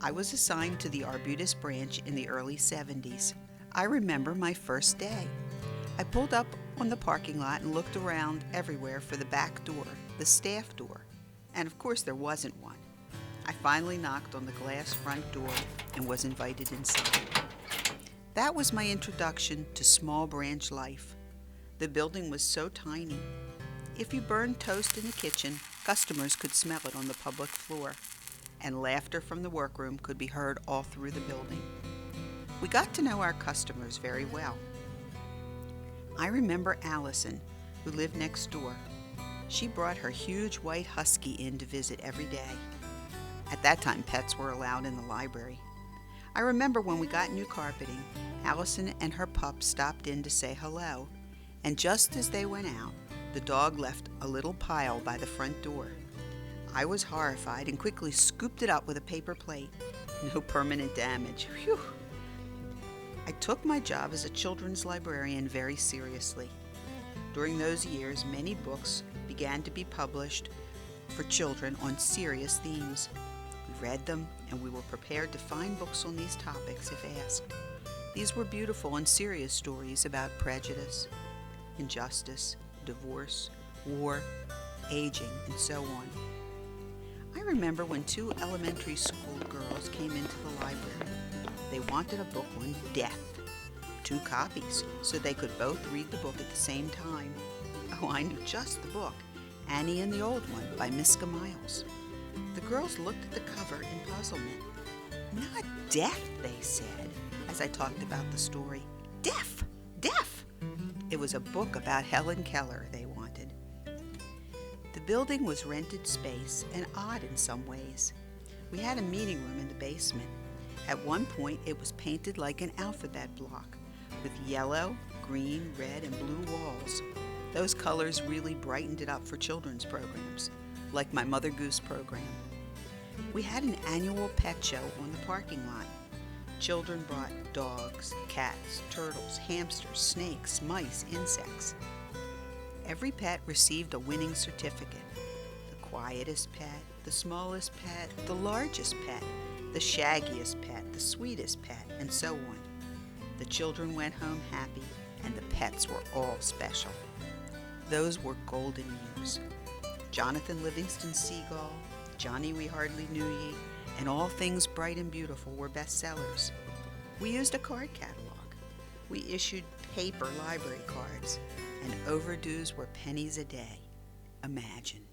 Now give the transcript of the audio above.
I was assigned to the Arbutus branch in the early 70s. I remember my first day. I pulled up on the parking lot and looked around everywhere for the back door, the staff door, and of course there wasn't one. I finally knocked on the glass front door and was invited inside. That was my introduction to small branch life. The building was so tiny. If you burned toast in the kitchen, customers could smell it on the public floor, and laughter from the workroom could be heard all through the building. We got to know our customers very well. I remember Allison, who lived next door. She brought her huge white husky in to visit every day. At that time, pets were allowed in the library. I remember when we got new carpeting, Allison and her pup stopped in to say hello, and just as they went out, the dog left a little pile by the front door. I was horrified and quickly scooped it up with a paper plate. No permanent damage. Phew! I took my job as a children's librarian very seriously. During those years, many books began to be published for children on serious themes. We read them, and we were prepared to find books on these topics if asked. These were beautiful and serious stories about prejudice, injustice, divorce, war, aging, and so on. I remember when two elementary school girls came into the library. They wanted a book on death. 2 copies, so they could both read the book at the same time. Oh, I knew just the book, Annie and the Old One by Miska Miles. The girls looked at the cover in puzzlement. Not death, they said, as I talked about the story. Deaf! Deaf! It was a book about Helen Keller they wanted. The building was rented space and odd in some ways. We had a meeting room in the basement. At one point, it was painted like an alphabet block, with yellow, green, red, and blue walls. Those colors really brightened it up for children's programs, like my Mother Goose program. We had an annual pet show on the parking lot. Children brought dogs, cats, turtles, hamsters, snakes, mice, insects. Every pet received a winning certificate. The quietest pet, the smallest pet, the largest pet, the shaggiest pet, the sweetest pet, and so on. The children went home happy, and the pets were all special. Those were golden years. Jonathan Livingston Seagull, Johnny We Hardly Knew Ye, and All Things Bright and Beautiful were bestsellers. We used a card catalog. We issued paper library cards, and overdues were pennies a day. Imagine.